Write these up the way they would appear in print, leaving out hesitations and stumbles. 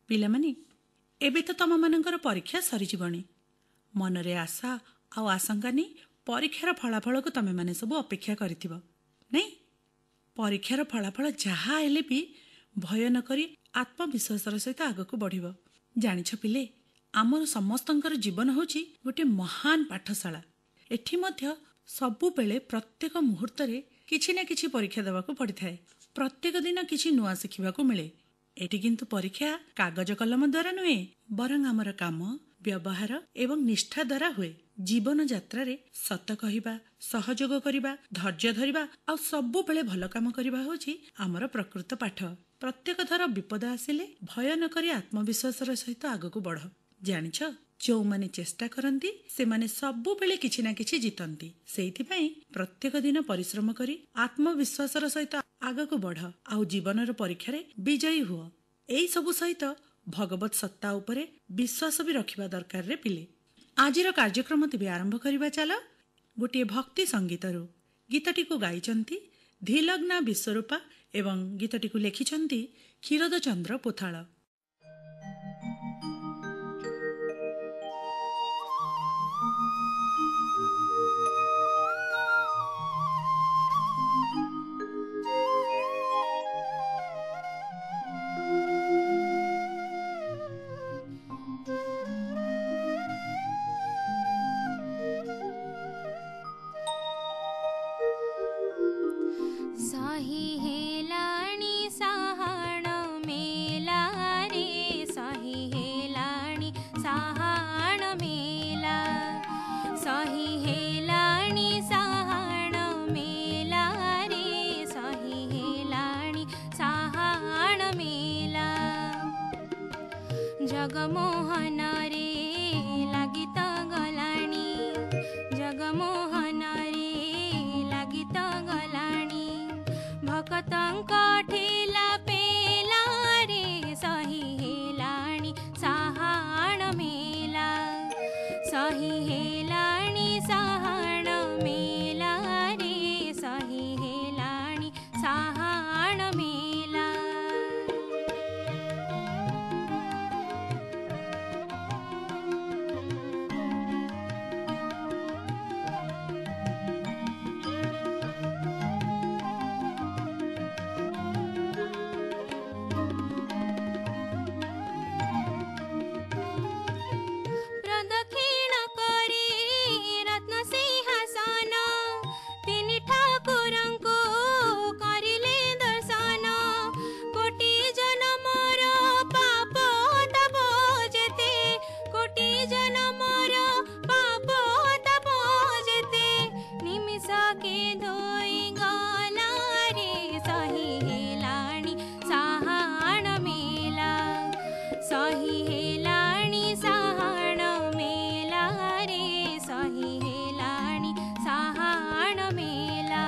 ପିଲାମାନେ, ଏବେ ତ ତମମାନଙ୍କର ପରୀକ୍ଷା ସରିଯିବଣି। ମନରେ ଆଶା ଆଉ ଆଶଙ୍କା ନେଇ ପରୀକ୍ଷାର ଫଳାଫଳକୁ ତମେମାନେ ସବୁ ଅପେକ୍ଷା କରିଥିବ, ନାଇଁ? ପରୀକ୍ଷାର ଫଳାଫଳ ଯାହା ହେଲେ ବି ଭୟ ନ କରି ଆତ୍ମବିଶ୍ୱାସର ସହିତ ଆଗକୁ ବଢ଼ିବ। ଜାଣିଛ ପିଲେ, ଆମର ସମସ୍ତଙ୍କର ଜୀବନ ହେଉଛି ଗୋଟେ ମହାନ ପାଠଶାଳା। ଏଠି ମଧ୍ୟ ସବୁବେଳେ ପ୍ରତ୍ୟେକ ମୁହୂର୍ତ୍ତରେ କିଛି ନା କିଛି ପରୀକ୍ଷା ଦେବାକୁ ପଡ଼ିଥାଏ। ପ୍ରତ୍ୟେକ ଦିନ କିଛି ନୂଆ ଶିଖିବାକୁ ମିଳେ। ଏଠି କିନ୍ତୁ ପରୀକ୍ଷା କାଗଜ କଲମ ଦ୍ୱାରା ନୁହେଁ, ବରଂ ଆମର କାମ, ବ୍ୟବହାର ଏବଂ ନିଷ୍ଠା ଦ୍ୱାରା ହୁଏ। ଜୀବନ ଯାତ୍ରାରେ ସତ କହିବା, ସହଯୋଗ କରିବା, ଧୈର୍ଯ୍ୟ ଧରିବା ଆଉ ସବୁବେଳେ ଭଲ କାମ କରିବା ହେଉଛି ଆମର ପ୍ରକୃତ ପାଠ। ପ୍ରତ୍ୟେକ ଥର ବିପଦ ଆସିଲେ ଭୟ ନ କରି ଆତ୍ମବିଶ୍ୱାସର ସହିତ ଆଗକୁ ବଢ଼। ଜାଣିଛ, ଯେଉଁମାନେ ଚେଷ୍ଟା କରନ୍ତି ସେମାନେ ସବୁବେଳେ କିଛି ନା କିଛି ଜିତନ୍ତି। ସେଇଥିପାଇଁ ପ୍ରତ୍ୟେକ ଦିନ ପରିଶ୍ରମ କରି ଆତ୍ମବିଶ୍ୱାସର ସହିତ ଆଗକୁ ବଢ଼ ଆଉ ଜୀବନର ପରୀକ୍ଷାରେ ବିଜୟୀ ହୁଅ। ଏଇ ସବୁ ସହିତ ଭଗବତ ସତ୍ତା ଉପରେ ବିଶ୍ୱାସ ବି ରଖିବା ଦରକାର ରେ ପିଲେ। ଆଜିର କାର୍ଯ୍ୟକ୍ରମ ତେବେ ଆରମ୍ଭ କରିବା ଚାଲ। ଗୋଟିଏ ଭକ୍ତି ସଙ୍ଗୀତରୁ ଗୀତଟିକୁ ଗାଇଛନ୍ତି ଧୀଲଗ୍ନା ବିଶ୍ୱରୂପା ଏବଂ ଗୀତଟିକୁ ଲେଖିଛନ୍ତି କ୍ଷୀରୋଦ ଚନ୍ଦ୍ର ପୋଥାଳ। सही हेलाणी साहाण मेला रे, सही हेलाणी साहाण मेला, सही हेलाणी साहाण मेला रे, सही हेलाणी साहाण मेला। जगमोहन रे लागित गलाणी, जगमोहन रे लागित गलाणी, भक्तंक ठेला पेला रे, सही हेलाणी साहाण मेला, सही हेलाणी साहाण मेला रे, सही हेलाणी साहाण मेला। प्रदक्षिण करे रत्न सिंहासन, तिनि ठाकुरंको करिले दर्शन, कोटि जन्मर पाप तप जेते, कोटि जन्मर पाप तप जेते, निमिष के धोई गला रे, सही हेलाणी साहाण मेला, सही हेलाणी साहाण मेला रे, सही हेलाणी साहाण मेला।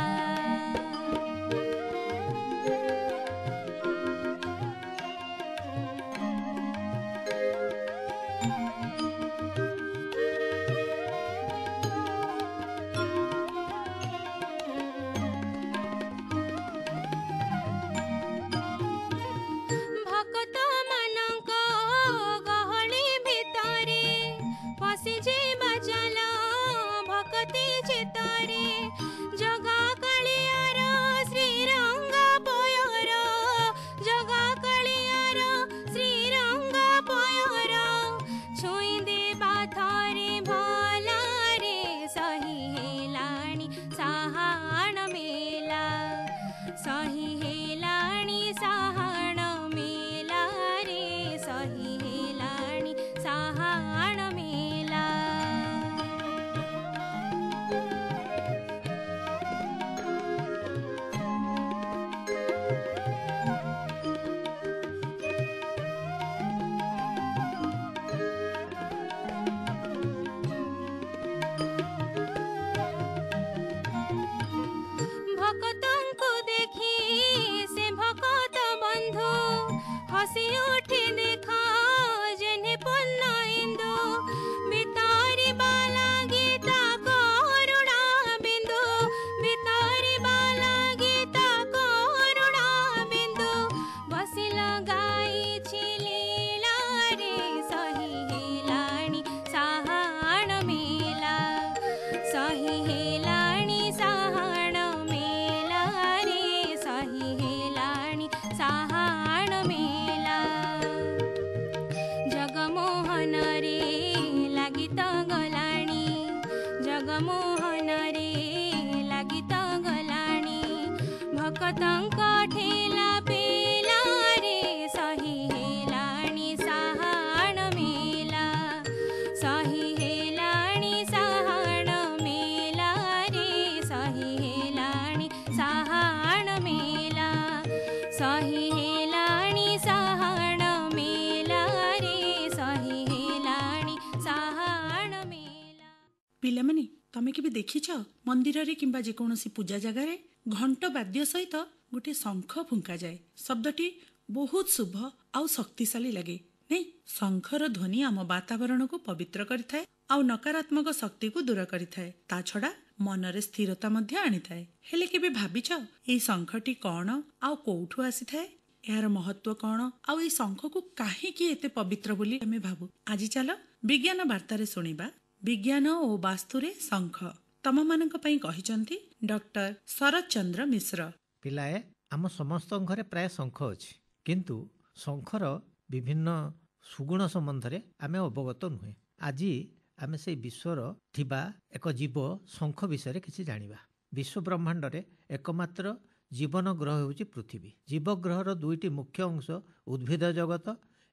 भक्त मानक ଜଗମୋହନ ରେ ଲାଗି ତ ଗଲାଣି ଭକତଙ୍କ ଠେଲା ପେଲା ରେ ସହି ହେଲାଣି ସାହାଣ ମେଲା ସହି ହେଲାଣି ସାହାଣ ମେଲା ରେ ସହି ହେଲାଣି ସାହାଣ ମେଲା ସହି ହେଲାଣି ସାହାଣ ମେଲା ରେ ସହି ହେଲାଣି ସାହାଣ ମେଲା। ପିଲାମାନେ ତମେ କେବେ ଦେଖିଛ ମନ୍ଦିରରେ କିମ୍ବା ଯେକୌଣସି ପୂଜା ଜାଗାରେ ଘଣ୍ଟ ବାଦ୍ୟ ସହିତ ଗୋଟିଏ ଶଙ୍ଖ ଫୁଙ୍କାଯାଏ। ଶବ୍ଦଟି ବହୁତ ଶୁଭ ଆଉ ଶକ୍ତିଶାଳୀ ଲାଗେ ନାଇଁ? ଶଙ୍ଖର ଧ୍ୱନି ଆମ ବାତାବରଣକୁ ପବିତ୍ର କରିଥାଏ ଆଉ ନକାରାତ୍ମକ ଶକ୍ତିକୁ ଦୂର କରିଥାଏ। ତା ଛଡା ମନରେ ସ୍ଥିରତା ମଧ୍ୟ ଆଣିଥାଏ। ହେଲେ କେବେ ଭାବିଛ ଏଇ ଶଙ୍ଖଟି କଣ ଆଉ କୋଉଠୁ ଆସିଥାଏ? ଏହାର ମହତ୍ଵ କଣ ଆଉ ଏଇ ଶଙ୍ଖକୁ କାହିଁକି ଏତେ ପବିତ୍ର ବୋଲି ଆମେ ଭାବୁ? ଆଜି ଚାଲ ବିଜ୍ଞାନ ବାର୍ତ୍ତାରେ ଶୁଣିବା ବିଜ୍ଞାନ ଓ ବାସ୍ତୁରେ ଶଙ୍ଖ। ତମମାନଙ୍କ ପାଇଁ କହିଛନ୍ତି ଡକ୍ଟର ଶରତ ଚନ୍ଦ୍ର ମିଶ୍ର। ପିଲାଏ, ଆମ ସମସ୍ତଙ୍କ ଘରେ ପ୍ରାୟ ଶଙ୍ଖ ଅଛି, କିନ୍ତୁ ଶଙ୍ଖର ବିଭିନ୍ନ ସୁଗୁଣ ସମ୍ବନ୍ଧରେ ଆମେ ଅବଗତ ନୁହେଁ। ଆଜି ଆମେ ସେଇ ବିଶ୍ୱର ଥିବା ଏକ ଜୀବ ଶଙ୍ଖ ବିଷୟରେ କିଛି ଜାଣିବା। ବିଶ୍ୱ ବ୍ରହ୍ମାଣ୍ଡରେ ଏକମାତ୍ର ଜୀବନ ଗ୍ରହ ହେଉଛି ପୃଥିବୀ। ଜୀବଗ୍ରହର ଦୁଇଟି ମୁଖ୍ୟ ଅଂଶ ଉଦ୍ଭିଦ ଜଗତ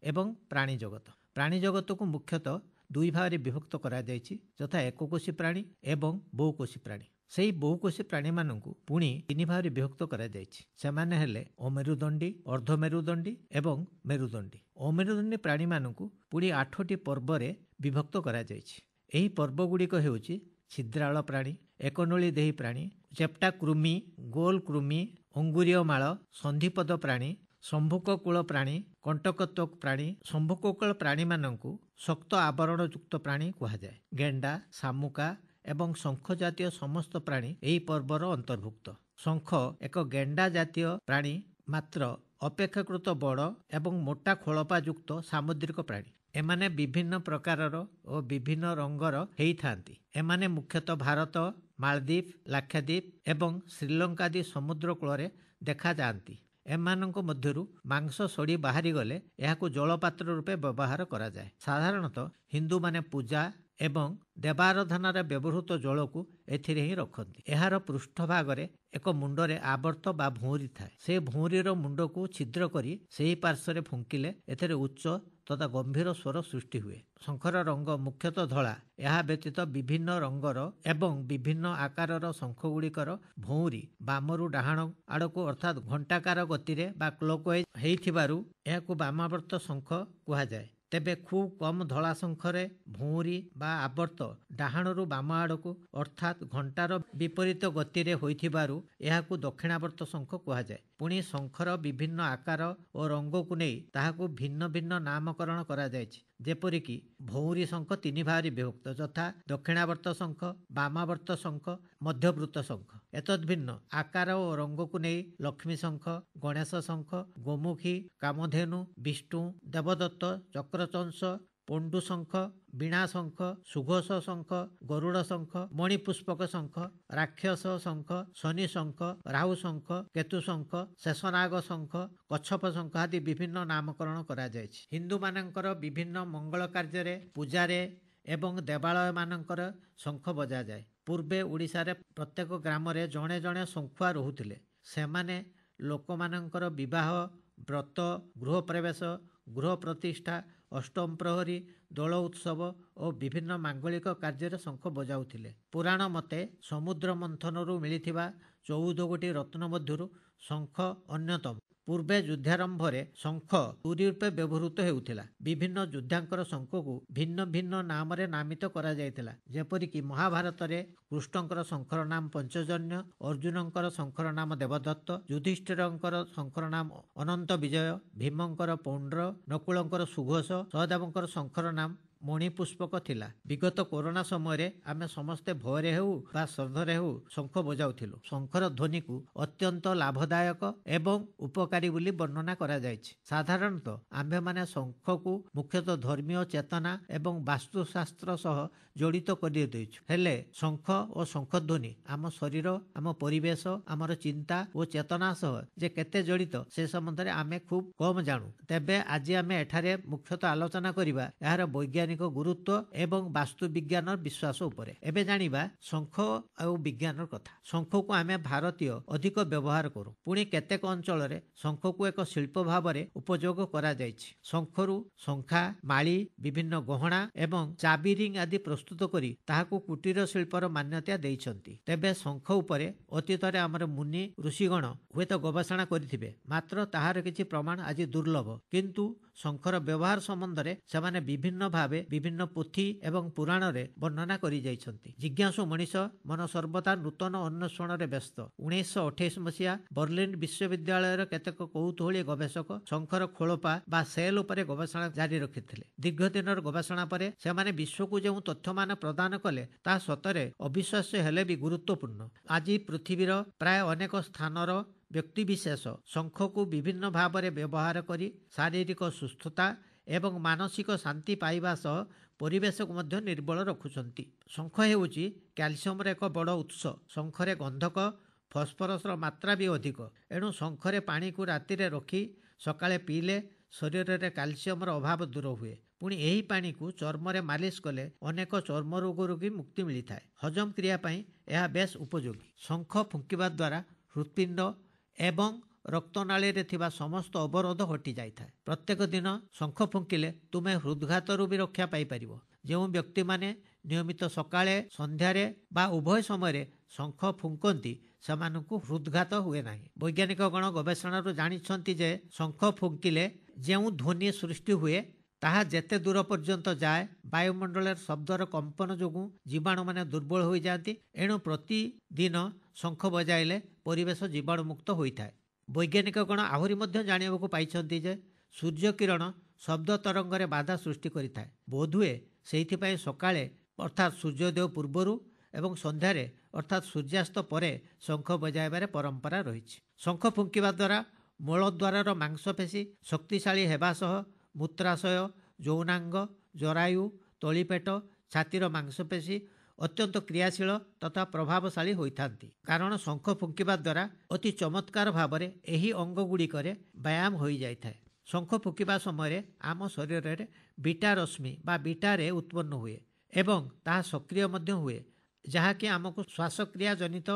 ଏବଂ ପ୍ରାଣୀ ଜଗତ। ପ୍ରାଣୀ ଜଗତକୁ ମୁଖ୍ୟତଃ ଦୁଇ ଭାଗରେ ବିଭକ୍ତ କରାଯାଇଛି, ଯଥା ଏକକୋଷୀ ପ୍ରାଣୀ ଏବଂ ବହୁକୋଷୀ ପ୍ରାଣୀ। ସେହି ବହୁକୋଷୀ ପ୍ରାଣୀମାନଙ୍କୁ ପୁଣି ତିନି ଭାଗରେ ବିଭକ୍ତ କରାଯାଇଛି। ସେମାନେ ହେଲେ ଅମେରୁଦଣ୍ଡୀ, ଅର୍ଦ୍ଧମେରୁଦଣ୍ଡୀ ଏବଂ ମେରୁଦଣ୍ଡୀ। ଅମେରୁଦଣ୍ଡୀ ପ୍ରାଣୀମାନଙ୍କୁ ପୁଣି 8ଟି ପର୍ବରେ ବିଭକ୍ତ କରାଯାଇଛି। ଏହି ପର୍ବଗୁଡ଼ିକ ହେଉଛି ଛିଦ୍ରାଳ ପ୍ରାଣୀ, ଏକନଳୀ ଦେହୀ ପ୍ରାଣୀ, ଚେପ୍ଟା କୃମି, ଗୋଲ କୃମି, ଅଙ୍ଗୁରୀୟମାଳ, ସନ୍ଧିପଦ ପ୍ରାଣୀ, ସମ୍ଭୁକକୂଳ ପ୍ରାଣୀ, କଣ୍ଟକତ୍ୱକ ପ୍ରାଣୀ। ସମ୍ଭୁକକୂଳ ପ୍ରାଣୀମାନଙ୍କୁ ଶକ୍ତ ଆବରଣଯୁକ୍ତ ପ୍ରାଣୀ କୁହାଯାଏ। ଗେଣ୍ଡା, ଶାମୁକା ଏବଂ ଶଙ୍ଖ ଜାତୀୟ ସମସ୍ତ ପ୍ରାଣୀ ଏହି ପର୍ବର ଅନ୍ତର୍ଭୁକ୍ତ। ଶଙ୍ଖ ଏକ ଗେଣ୍ଡା ଜାତୀୟ ପ୍ରାଣୀ, ମାତ୍ର ଅପେକ୍ଷାକୃତ ବଡ଼ ଏବଂ ମୋଟା ଖୋଳପାଯୁକ୍ତ ସାମୁଦ୍ରିକ ପ୍ରାଣୀ। ଏମାନେ ବିଭିନ୍ନ ପ୍ରକାରର ଓ ବିଭିନ୍ନ ରଙ୍ଗର ହେଇଥାନ୍ତି। ଏମାନେ ମୁଖ୍ୟତଃ ଭାରତ, ମାଳଦ୍ୱୀପ, ଲାକ୍ଷାଦ୍ୱୀପ ଏବଂ ଶ୍ରୀଲଙ୍କା ଆଦି ସମୁଦ୍ର କୂଳରେ ଦେଖାଯାଆନ୍ତି। ଏମାନଙ୍କ ମଧ୍ୟରୁ ମାଂସ ସଡ଼ି ବାହାରିଗଲେ ଏହାକୁ ଜଳପାତ୍ର ରୂପେ ବ୍ୟବହାର କରାଯାଏ। ସାଧାରଣତଃ ହିନ୍ଦୁମାନେ ପୂଜା ଏବଂ ଦେବାରାଧନାରେ ବ୍ୟବହୃତ ଜଳକୁ ଏଥିରେ ହିଁ ରଖନ୍ତି। ଏହାର ପୃଷ୍ଠଭାଗରେ ଏକ ମୁଣ୍ଡରେ ଆବର୍ତ୍ତ ବା ଭଉଁରୀ ଥାଏ। ସେ ଭଉଁରୀର ମୁଣ୍ଡକୁ ଛିଦ୍ର କରି ସେହି ପାର୍ଶ୍ୱରେ ଫୁଙ୍କିଲେ ଏଥିରେ ଉଚ୍ଚ ତଥା ଗମ୍ଭୀର ସ୍ୱର ସୃଷ୍ଟି ହୁଏ। ଶଙ୍ଖର ରଙ୍ଗ ମୁଖ୍ୟତଃ ଧଳା। ଏହା ବ୍ୟତୀତ ବିଭିନ୍ନ ରଙ୍ଗର ଏବଂ ବିଭିନ୍ନ ଆକାରର ଶଙ୍ଖଗୁଡ଼ିକର ଭଉଁରୀ ବାମରୁ ଡାହାଣ ଆଡ଼କୁ ଅର୍ଥାତ୍ ଘଣ୍ଟାକାର ଗତିରେ ବା କ୍ଲକୱାଇଜ୍ ହେଇଥିବାରୁ ଏହାକୁ ବାମାବର୍ତ୍ତ ଶଙ୍ଖ କୁହାଯାଏ। ତେବେ ଖୁବ୍ କମ୍ ଧଳା ଶଙ୍ଖରେ ଭଉଁରୀ ବା ଆବର୍ତ୍ତ ଡାହାଣରୁ ବାମ ଆଡ଼କୁ ଅର୍ଥାତ୍ ଘଣ୍ଟାର ବିପରୀତ ଗତିରେ ହୋଇଥିବାରୁ ଏହାକୁ ଦକ୍ଷିଣାବର୍ତ୍ତ ଶଙ୍ଖ କୁହାଯାଏ। ପୁଣି ଶଙ୍ଖର ବିଭିନ୍ନ ଆକାର ଓ ରଙ୍ଗକୁ ନେଇ ତାହାକୁ ଭିନ୍ନ ଭିନ୍ନ ନାମକରଣ କରାଯାଇଛି। ଯେପରିକି ଭଉଁରୀ ଶଙ୍ଖ ତିନି ଭାଗରେ ବିଭକ୍ତ, ଯଥା ଦକ୍ଷିଣାବର୍ତ୍ତ ଶଙ୍ଖ, ବାମାବର୍ତ୍ତ ଶଙ୍ଖ, ମଧ୍ୟବୃତ୍ତ ଶଙ୍ଖ। ଏତଦ୍ଭିନ୍ନ ଆକାର ଓ ରଙ୍ଗକୁ ନେଇ ଲକ୍ଷ୍ମୀ ଶଙ୍ଖ, ଗଣେଶ ଶଙ୍ଖ, ଗୋମୁଖୀ, କାମଧେନୁ, ବିଷ୍ଣୁ, ଦେବଦତ୍ତ, ଚକ୍ରଚଂଶ, ପଣ୍ଡୁ ଶଙ୍ଖ, ବୀଣା ଶଙ୍ଖ, ସୁଘୋଷ ଶଙ୍ଖ, ଗରୁଡ଼ ଶଙ୍ଖ, ମଣିପୁଷ୍ପକ ଶଙ୍ଖ, ରାକ୍ଷସ ଶଙ୍ଖ, ଶନି ଶଙ୍ଖ, ରାହୁ ଶଙ୍ଖ, କେତୁ ଶଙ୍ଖ, ଶେଷନାଗ ଶଙ୍ଖ, କଚ୍ଛପ ଶଙ୍ଖ ଆଦି ବିଭିନ୍ନ ନାମକରଣ କରାଯାଇଛି। ହିନ୍ଦୁମାନଙ୍କର ବିଭିନ୍ନ ମଙ୍ଗଳ କାର୍ଯ୍ୟରେ, ପୂଜାରେ ଏବଂ ଦେବାଳୟମାନଙ୍କର ଶଙ୍ଖ ବଜାଯାଏ। ପୂର୍ବେ ଓଡ଼ିଶାରେ ପ୍ରତ୍ୟେକ ଗ୍ରାମରେ ଜଣେ ଜଣେ ଶଙ୍ଖୁଆ ରହୁଥିଲେ। ସେମାନେ ଲୋକମାନଙ୍କର ବିବାହ, ବ୍ରତ, ଗୃହପ୍ରବେଶ, ଗୃହ ପ୍ରତିଷ୍ଠା, ଅଷ୍ଟମ ପ୍ରହରୀ, ଦୋଳ ଉତ୍ସବ ଓ ବିଭିନ୍ନ ମାଙ୍ଗଳିକ କାର୍ଯ୍ୟରେ ଶଙ୍ଖ ବଜାଉଥିଲେ। ପୁରାଣ ମତେ ସମୁଦ୍ର ମନ୍ଥନରୁ ମିଳିଥିବା 14 ଗୋଟି ରତ୍ନ ମଧ୍ୟରୁ ଶଙ୍ଖ ଅନ୍ୟତମ। ପୂର୍ବେ ଯୁଦ୍ଧାରମ୍ଭରେ ଶଙ୍ଖ ତୁରୀ ରୂପେ ବ୍ୟବହୃତ ହେଉଥିଲା। ବିଭିନ୍ନ ଯୋଦ୍ଧାଙ୍କର ଶଙ୍ଖକୁ ଭିନ୍ନ ଭିନ୍ନ ନାମରେ ନାମିତ କରାଯାଇଥିଲା। ଯେପରିକି ମହାଭାରତରେ କୃଷ୍ଣଙ୍କର ଶଙ୍ଖର ନାମ ପଞ୍ଚଜନ୍ୟ, ଅର୍ଜୁନଙ୍କର ଶଙ୍ଖର ନାମ ଦେବଦତ୍ତ, ଯୁଧିଷ୍ଠିରଙ୍କର ଶଙ୍ଖର ନାମ ଅନନ୍ତ ବିଜୟ, ଭୀମଙ୍କର ପୌଣ୍ଡ୍ର, ନକୁଳଙ୍କର ସୁଘୋଷ, ସହଦେବଙ୍କର ଶଙ୍ଖର ନାମ ମଣିପୁଷ୍ପକ ଥିଲା। ବିଗତ କରୋନା ସମୟରେ ଆମେ ସମସ୍ତେ ଭୟରେ ହେଉ ବା ଶ୍ରଦ୍ଧାରେ ହେଉ ଶଙ୍ଖ ବଜାଉଥିଲୁ। ଶଙ୍ଖର ଧ୍ୱନିକୁ ଅତ୍ୟନ୍ତ ଲାଭଦାୟକ ଏବଂ ଉପକାରୀ ବୋଲି ବର୍ଣ୍ଣନା କରାଯାଇଛି। ସାଧାରଣତଃ ଆମ୍ଭେମାନେ ଶଙ୍ଖକୁ ମୁଖ୍ୟତଃ ଧର୍ମୀୟ ଚେତନା ଏବଂ ବାସ୍ତୁଶାସ୍ତ୍ର ସହ ଜଡ଼ିତ କରିଦେଇଛୁ। ହେଲେ ଶଙ୍ଖ ଓ ଶଙ୍ଖଧ୍ୱନି ଆମ ଶରୀର, ଆମ ପରିବେଶ, ଆମର ଚିନ୍ତା ଓ ଚେତନା ସହ ଯେ କେତେ ଜଡ଼ିତ ସେ ସମ୍ବନ୍ଧରେ ଆମେ ଖୁବ୍ କମ୍ ଜାଣୁ। ତେବେ ଆଜି ଆମେ ଏଠାରେ ମୁଖ୍ୟତଃ ଆଲୋଚନା କରିବା ଏହାର ବୈଜ୍ଞାନିକ ବୈଜ୍ଞାନିକ ଗୁରୁତ୍ୱ ଏବଂ ବାସ୍ତୁ ବିଜ୍ଞାନର ବିଶ୍ୱାସ ଉପରେ। ଏବେ ଜାଣିବା ଶଙ୍ଖ ଆଉ ବିଜ୍ଞାନର କଥା। ଶଙ୍ଖକୁ ଆମେ ଭାରତୀୟ ଅଧିକ ବ୍ୟବହାର କରୁ, ପୁଣି କେତେକ ଅଞ୍ଚଳରେ ଶଙ୍ଖକୁ ଏକ ଶିଳ୍ପ ଭାବରେ ଉପଯୋଗ କରାଯାଇଛି। ଶଙ୍ଖରୁ ଶଙ୍ଖା, ମାଳି, ବିଭିନ୍ନ ଗହଣା ଏବଂ ଚାବି ରିଙ୍ଗ ଆଦି ପ୍ରସ୍ତୁତ କରି ତାହାକୁ କୁଟୀର ଶିଳ୍ପର ମାନ୍ୟତା ଦେଇଛନ୍ତି। ତେବେ ଶଙ୍ଖ ଉପରେ ଅତୀତରେ ଆମର ମୁନି ଋଷିଗଣ ହୁଏତ ଗବେଷଣା କରିଥିବେ, ମାତ୍ର ତାହାର କିଛି ପ୍ରମାଣ ଆଜି ଦୁର୍ଲଭ। କିନ୍ତୁ ଶଙ୍ଖର ବ୍ୟବହାର ସମ୍ବନ୍ଧରେ ସେମାନେ ବିଭିନ୍ନ ଭାବେ ବିଭିନ୍ନ ପୋଥି ଏବଂ ପୁରାଣରେ ବର୍ଣ୍ଣନା କରିଯାଇଛନ୍ତି। ଜିଜ୍ଞାସୁ ମଣିଷ ମନ ସର୍ବଦା ନୂତନ ଅନ୍ୱେଷଣରେ ବ୍ୟସ୍ତ। 1928 ମସିହା ବର୍ଲିନ ବିଶ୍ୱବିଦ୍ୟାଳୟର କେତେକ କୌତୂହଳୀ ଗବେଷକ ଶଙ୍ଖର ଖୋଳପା ବା ସେଲ୍ ଉପରେ ଗବେଷଣା ଜାରି ରଖିଥିଲେ। ଦୀର୍ଘ ଦିନର ଗବେଷଣା ପରେ ସେମାନେ ବିଶ୍ୱକୁ ଯେଉଁ ତଥ୍ୟମାନ ପ୍ରଦାନ କଲେ ତାହା ସତରେ ଅବିଶ୍ୱାସ୍ୟ ହେଲେ ବି ଗୁରୁତ୍ୱପୂର୍ଣ୍ଣ। ଆଜି ପୃଥିବୀର ପ୍ରାୟ ଅନେକ ସ୍ଥାନର ବ୍ୟକ୍ତିବିଶେଷ ଶଙ୍ଖକୁ ବିଭିନ୍ନ ଭାବରେ ବ୍ୟବହାର କରି ଶାରୀରିକ ସୁସ୍ଥତା ଏବଂ ମାନସିକ ଶାନ୍ତି ପାଇବା ସହ ପରିବେଶକୁ ମଧ୍ୟ ନିର୍ମଳ ରଖୁଛନ୍ତି। ଶଙ୍ଖ ହେଉଛି କ୍ୟାଲସିୟମର ଏକ ବଡ଼ ଉତ୍ସ। ଶଙ୍ଖରେ ଗନ୍ଧକ, ଫସ୍ଫରସର ମାତ୍ରା ବି ଅଧିକ। ଏଣୁ ଶଙ୍ଖରେ ପାଣିକୁ ରାତିରେ ରଖି ସକାଳେ ପିଇଲେ ଶରୀରରେ କ୍ୟାଲସିୟମର ଅଭାବ ଦୂର ହୁଏ। ପୁଣି ଏହି ପାଣିକୁ ଚର୍ମରେ ମାଲିସ କଲେ ଅନେକ ଚର୍ମ ରୋଗରୁ ବି ମୁକ୍ତି ମିଳିଥାଏ। ହଜମ କ୍ରିୟା ପାଇଁ ଏହା ବେଶ ଉପଯୋଗୀ। ଶଙ୍ଖ ଫୁଙ୍କିବା ଦ୍ୱାରା ହୃତ୍ପିଣ୍ଡ ଏବଂ ରକ୍ତନାଳୀରେ ଥିବା ସମସ୍ତ ଅବରୋଧ ହଟିଯାଇଥାଏ। ପ୍ରତ୍ୟେକ ଦିନ ଶଙ୍ଖ ଫୁଙ୍କିଲେ ତୁମେ ହୃଦଘାତରୁ ବି ରକ୍ଷା ପାଇପାରିବ। ଯେଉଁ ବ୍ୟକ୍ତିମାନେ ନିୟମିତ ସକାଳେ, ସନ୍ଧ୍ୟାରେ ବା ଉଭୟ ସମୟରେ ଶଙ୍ଖ ଫୁଙ୍କନ୍ତି ସେମାନଙ୍କୁ ହୃଦଘାତ ହୁଏ ନାହିଁ। ବୈଜ୍ଞାନିକଗଣ ଗବେଷଣାରୁ ଜାଣିଛନ୍ତି ଯେ ଶଙ୍ଖ ଫୁଙ୍କିଲେ ଯେଉଁ ଧ୍ୱନି ସୃଷ୍ଟି ହୁଏ ତାହା ଯେତେ ଦୂର ପର୍ଯ୍ୟନ୍ତ ଯାଏ, ବାୟୁମଣ୍ଡଳରେ ଶବ୍ଦର କମ୍ପନ ଯୋଗୁଁ ଜୀବାଣୁମାନେ ଦୁର୍ବଳ ହୋଇଯାଆନ୍ତି। ଏଣୁ ପ୍ରତିଦିନ ଶଙ୍ଖ ବଜାଇଲେ ପରିବେଶ ଜୀବାଣୁମୁକ୍ତ ହୋଇଥାଏ। ବୈଜ୍ଞାନିକଗଣ ଆହୁରି ମଧ୍ୟ ଜାଣିବାକୁ ପାଇଛନ୍ତି ଯେ ସୂର୍ଯ୍ୟ କିରଣ ଶବ୍ଦ ତରଙ୍ଗରେ ବାଧା ସୃଷ୍ଟି କରିଥାଏ। ବୋଧହୁଏ ସେଇଥିପାଇଁ ସକାଳେ ଅର୍ଥାତ୍ ସୂର୍ଯ୍ୟୋଦୟ ପୂର୍ବରୁ ଏବଂ ସନ୍ଧ୍ୟାରେ ଅର୍ଥାତ୍ ସୂର୍ଯ୍ୟାସ୍ତ ପରେ ଶଙ୍ଖ ବଜାଇବାରେ ପରମ୍ପରା ରହିଛି। ଶଙ୍ଖ ଫୁଙ୍କିବା ଦ୍ୱାରା ମୂଳଦ୍ୱାରର ମାଂସପେଶୀ ଶକ୍ତିଶାଳୀ ହେବା ସହ ମୂତ୍ରାଶୟ, ଯୌନାଙ୍ଗ, ଜରାୟୁ, ତଳିପେଟ, ଛାତିର ମାଂସପେଶୀ ଅତ୍ୟନ୍ତ କ୍ରିୟାଶୀଳ ତଥା ପ୍ରଭାବଶାଳୀ ହୋଇଥାନ୍ତି। କାରଣ ଶଙ୍ଖ ଫୁଙ୍କିବା ଦ୍ୱାରା ଅତି ଚମତ୍କାର ଭାବରେ ଏହି ଅଙ୍ଗଗୁଡ଼ିକରେ ବ୍ୟାୟାମ ହୋଇଯାଇଥାଏ। ଶଙ୍ଖ ଫୁଙ୍କିବା ସମୟରେ ଆମ ଶରୀରରେ ବିଟା ରଶ୍ମି ବା ବିଟା ରେ ଉତ୍ପନ୍ନ ହୁଏ ଏବଂ ତାହା ସକ୍ରିୟ ମଧ୍ୟ ହୁଏ, ଯାହାକି ଆମକୁ ଶ୍ୱାସକ୍ରିୟା ଜନିତ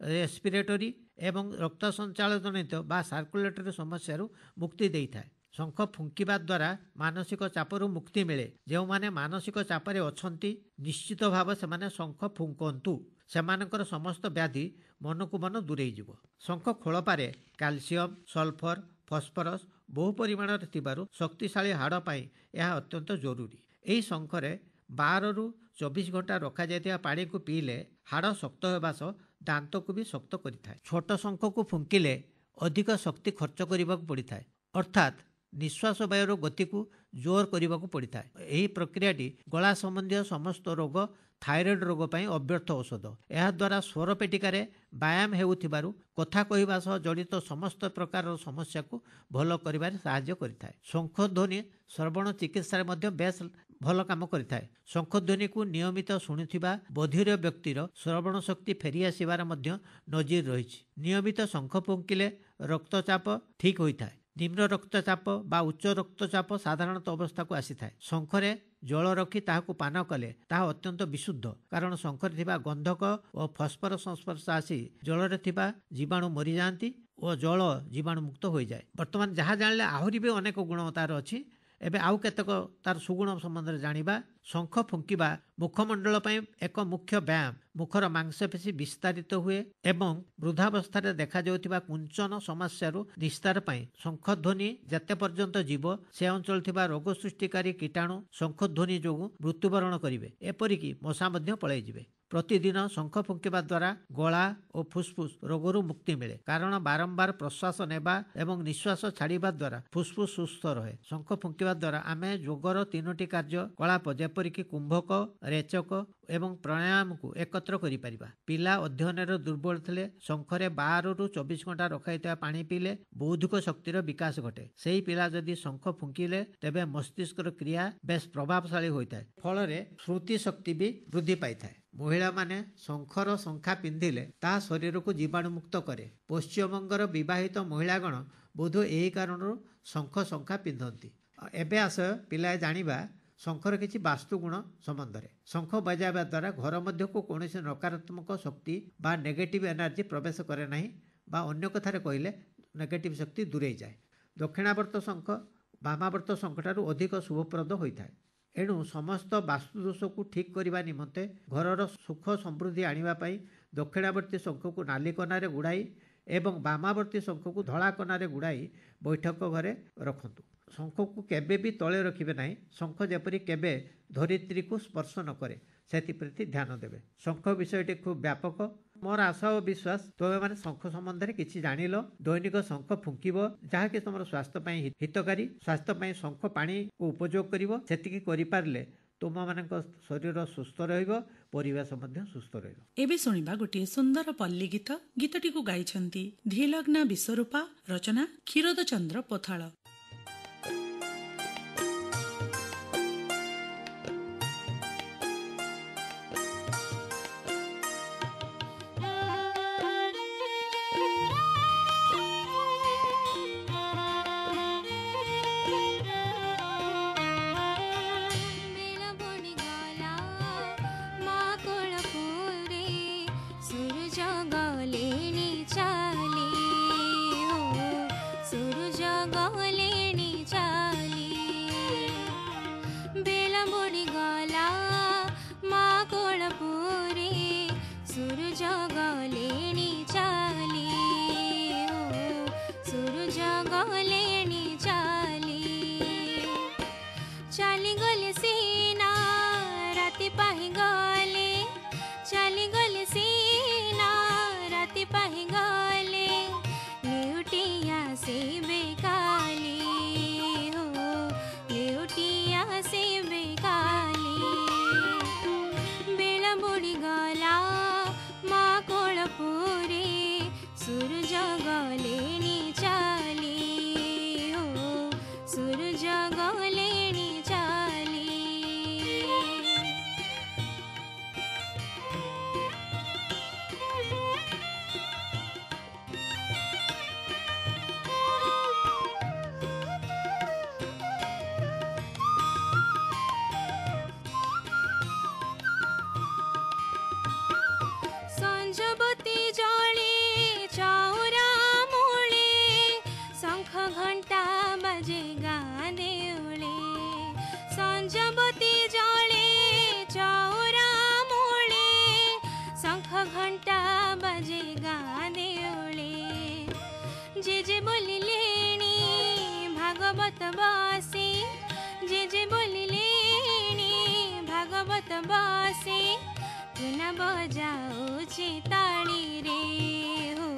ରେସ୍ପିରେଟୋରୀ ଏବଂ ରକ୍ତ ସଞ୍ଚାଳ ଜନିତ ବା ସାର୍କୁଲେଟରୀ ସମସ୍ୟାରୁ ମୁକ୍ତି ଦେଇଥାଏ। ଶଙ୍ଖ ଫୁଙ୍କିବା ଦ୍ୱାରା ମାନସିକ ଚାପରୁ ମୁକ୍ତି ମିଳେ। ଯେଉଁମାନେ ମାନସିକ ଚାପରେ ଅଛନ୍ତି ନିଶ୍ଚିତ ଭାବେ ସେମାନେ ଶଙ୍ଖ ଫୁଙ୍କନ୍ତୁ। ସେମାନଙ୍କର ସମସ୍ତ ବ୍ୟାଧି ମନକୁ ମନ ଦୂରେଇଯିବ। ଶଙ୍ଖ ଖୋଳପାରେ କ୍ୟାଲସିୟମ, ସଲଫର, ଫସ୍ଫରସ୍ ବହୁ ପରିମାଣରେ ଥିବାରୁ ଶକ୍ତିଶାଳୀ ହାଡ଼ ପାଇଁ ଏହା ଅତ୍ୟନ୍ତ ଜରୁରୀ। ଏହି ଶଙ୍ଖରେ 12ରୁ 24 ଘଣ୍ଟା ରଖାଯାଇଥିବା ପାଣିକୁ ପିଇଲେ ହାଡ଼ ଶକ୍ତ ହେବା ସହ ଦାନ୍ତକୁ ବି ଶକ୍ତ କରିଥାଏ। ଛୋଟ ଶଙ୍ଖକୁ ଫୁଙ୍କିଲେ ଅଧିକ ଶକ୍ତି ଖର୍ଚ୍ଚ କରିବାକୁ ପଡ଼ିଥାଏ, ଅର୍ଥାତ୍ ନିଶ୍ୱାସ ବାୟୁର ଗତିକୁ ଜୋର କରିବାକୁ ପଡ଼ିଥାଏ। ଏହି ପ୍ରକ୍ରିୟାଟି ଗଳା ସମ୍ବନ୍ଧୀୟ ସମସ୍ତ ରୋଗ, ଥାଇରଏଡ୍ ରୋଗ ପାଇଁ ଅବ୍ୟର୍ଥ ଔଷଧ। ଏହାଦ୍ୱାରା ସ୍ୱର ପେଟିକାରେ ବ୍ୟାୟାମ ହେଉଥିବାରୁ କଥା କହିବା ସହ ଜଡ଼ିତ ସମସ୍ତ ପ୍ରକାରର ସମସ୍ୟାକୁ ଭଲ କରିବାରେ ସାହାଯ୍ୟ କରିଥାଏ। ଶଙ୍ଖ ଧ୍ୱନି ଶ୍ରବଣ ଚିକିତ୍ସାରେ ମଧ୍ୟ ବେଶ ଭଲ କାମ କରିଥାଏ। ଶଙ୍ଖ ଧ୍ୱନିକୁ ନିୟମିତ ଶୁଣୁଥିବା ବଧିର ବ୍ୟକ୍ତିର ଶ୍ରବଣ ଶକ୍ତି ଫେରିଆସିବାର ମଧ୍ୟ ନଜିର ରହିଛି। ନିୟମିତ ଶଙ୍ଖ ଫୁଙ୍କିଲେ ରକ୍ତଚାପ ଠିକ୍ ହୋଇଥାଏ। ନିମ୍ନ ରକ୍ତଚାପ ବା ଉଚ୍ଚ ରକ୍ତଚାପ ସାଧାରଣତଃ ଅବସ୍ଥାକୁ ଆସିଥାଏ। ଶଙ୍ଖରେ ଜଳ ରଖି ତାହାକୁ ପାନ କଲେ ତାହା ଅତ୍ୟନ୍ତ ବିଶୁଦ୍ଧ, କାରଣ ଶଙ୍ଖରେ ଥିବା ଗନ୍ଧକ ଓ ଫସ୍ଫରସ ସଂସ୍ପର୍ଶ ଆସି ଜଳରେ ଥିବା ଜୀବାଣୁ ମରିଯାଆନ୍ତି ଓ ଜଳ ଜୀବାଣୁମୁକ୍ତ ହୋଇଯାଏ। ବର୍ତ୍ତମାନ ଯାହା ଜାଣିଲେ ଆହୁରି ବି ଅନେକ ଗୁଣ ତାର ଅଛି। ଏବେ ଆଉ କେତେକ ତାର ସୁଗୁଣ ସମ୍ବନ୍ଧରେ ଜାଣିବା। ଶଙ୍ଖ ଫୁଙ୍କିବା ମୁଖମଣ୍ଡଳ ପାଇଁ ଏକ ମୁଖ୍ୟ ବ୍ୟାୟାମ। ମୁଖର ମାଂସପେଶୀ ବିସ୍ତାରିତ ହୁଏ ଏବଂ ବୃଦ୍ଧାବସ୍ଥାରେ ଦେଖାଯାଉଥିବା କୁଞ୍ଚନ ସମସ୍ୟାରୁ ନିସ୍ତାର ପାଇଁ ଶଙ୍ଖ ଧ୍ୱନି ଯେତେ ପର୍ଯ୍ୟନ୍ତ ଯିବ ସେ ଅଞ୍ଚଳରେ ଥିବା ରୋଗ ସୃଷ୍ଟିକାରୀ କୀଟାଣୁ ଶଙ୍ଖ ଧ୍ୱନି ଯୋଗୁଁ ମୃତ୍ୟୁବରଣ କରିବେ, ଏପରିକି ମଶା ମଧ୍ୟ ପଳାଇଯିବେ। ପ୍ରତିଦିନ ଶଙ୍ଖ ଫୁଙ୍କିବା ଦ୍ୱାରା ଗଳା ଓ ଫୁସଫୁସ୍ ରୋଗରୁ ମୁକ୍ତି ମିଳେ, କାରଣ ବାରମ୍ବାର ପ୍ରଶ୍ୱାସ ନେବା ଏବଂ ନିଶ୍ୱାସ ଛାଡ଼ିବା ଦ୍ୱାରା ଫୁସଫୁସ୍ ସୁସ୍ଥ ରହେ। ଶଙ୍ଖ ଫୁଙ୍କିବା ଦ୍ୱାରା ଆମେ ଯୋଗର 3ଟି କାର୍ଯ୍ୟକଳାପ ଯେପରିକି କୁମ୍ଭକ, ରେଚକ ଏବଂ ପ୍ରାଣାୟାମକୁ ଏକତ୍ର କରିପାରିବା। ପିଲା ଅଧ୍ୟୟନରେ ଦୁର୍ବଳ ଥିଲେ ଶଙ୍ଖରେ 12ରୁ 24 ଘଣ୍ଟା ରଖାଯାଇଥିବା ପାଣି ପିଇଲେ ବୌଦ୍ଧିକ ଶକ୍ତିର ବିକାଶ ଘଟେ। ସେହି ପିଲା ଯଦି ଶଙ୍ଖ ଫୁଙ୍କିଲେ ତେବେ ମସ୍ତିଷ୍କର କ୍ରିୟା ବେଶ ପ୍ରଭାବଶାଳୀ ହୋଇଥାଏ, ଫଳରେ ସ୍ମୃତି ଶକ୍ତି ବି ବୃଦ୍ଧି ପାଇଥାଏ। ମହିଳାମାନେ ଶଙ୍ଖର ଶଙ୍ଖା ପିନ୍ଧିଲେ ତାହା ଶରୀରକୁ ଜୀବାଣୁମୁକ୍ତ କରେ। ପଶ୍ଚିମବଙ୍ଗର ବିବାହିତ ମହିଳାଗଣ ବୋଧହୁଏ ଏହି କାରଣରୁ ଶଙ୍ଖା ପିନ୍ଧନ୍ତି। ଏବେ ଆସ ପିଲାଏ ଜାଣିବା ଶଙ୍ଖର କିଛି ବାସ୍ତୁଗୁଣ ସମ୍ବନ୍ଧରେ। ଶଙ୍ଖ ବଜାଇବା ଦ୍ୱାରା ଘର ମଧ୍ୟକୁ କୌଣସି ନକାରାତ୍ମକ ଶକ୍ତି ବା ନେଗେଟିଭ୍ ଏନର୍ଜି ପ୍ରବେଶ କରେ ନାହିଁ, ବା ଅନ୍ୟ କଥାରେ କହିଲେ ନେଗେଟିଭ୍ ଶକ୍ତି ଦୂରେଇ ଯାଏ। ଦକ୍ଷିଣାବର୍ତ୍ତ ଶଙ୍ଖ ବାମାବର୍ତ୍ତ ଶଙ୍ଖଠାରୁ ଅଧିକ ଶୁଭପ୍ରଦ ହୋଇଥାଏ। ଏଣୁ ସମସ୍ତ ବାସ୍ତୁଦୋଷକୁ ଠିକ୍ କରିବା ନିମନ୍ତେ ଘରର ସୁଖ ସମୃଦ୍ଧି ଆଣିବା ପାଇଁ ଦକ୍ଷିଣାବର୍ତ୍ତୀ ଶଙ୍ଖକୁ ନାଲି କନାରେ ଗୁଡ଼ାଇ ଏବଂ ବାମାବର୍ତ୍ତୀ ଶଙ୍ଖକୁ ଧଳା କନାରେ ଗୁଡ଼ାଇ ବୈଠକ ଘରେ ରଖନ୍ତୁ। ଶଙ୍ଖକୁ କେବେ ବି ତଳେ ରଖିବେ ନାହିଁ। ଶଙ୍ଖ ଯେପରି କେବେ ଧରିତ୍ରୀକୁ ସ୍ପର୍ଶ ନ କରେ ସେଥିପ୍ରତି ଧ୍ୟାନ ଦେବେ। ଶଙ୍ଖ ବିଷୟଟି ଖୁବ୍ ବ୍ୟାପକ। ମୋର ଆଶା ଓ ବିଶ୍ୱାସ ତୁମେମାନେ ଶଙ୍ଖ ସମ୍ବନ୍ଧରେ କିଛି ଜାଣିଲ। ଦୈନିକ ଶଙ୍ଖ ଫୁଙ୍କିବ, ଯାହାକି ତୁମର ସ୍ୱାସ୍ଥ୍ୟ ପାଇଁ ହିତକାରୀ। ସ୍ୱାସ୍ଥ୍ୟ ପାଇଁ ଶଙ୍ଖ ପାଣିକୁ ଉପଯୋଗ କରିବ। ସେତିକି କରିପାରିଲେ ତୁମମାନଙ୍କ ଶରୀର ସୁସ୍ଥ ରହିବ, ପରିବେଶ ମଧ୍ୟ ସୁସ୍ଥ ରହିବ। ଏବେ ଶୁଣିବା ଗୋଟିଏ ସୁନ୍ଦର ପଲ୍ଲୀ ଗୀତ। ଗୀତଟିକୁ ଗାଇଛନ୍ତି ଧୀଲଗ୍ନା ବିଶ୍ୱରୂପା, ରଚନା କ୍ଷୀରୋଦ ଚନ୍ଦ୍ର ପୋଥାଳ। बजाऊची ताळी रे हो,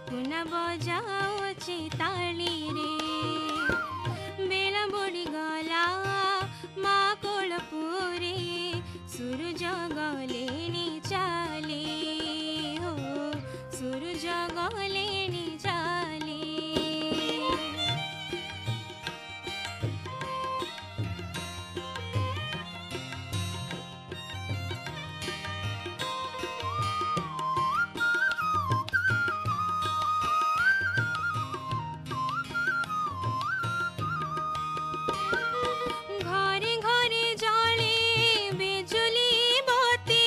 पुन्हा बजाऊची ताळी रे। बेला बुडी गला माकोळ पुरे, सूरज गलेनी चाली हो, सूरज गलेनी चाली। घरे घरे जले बिजुली बत्ती,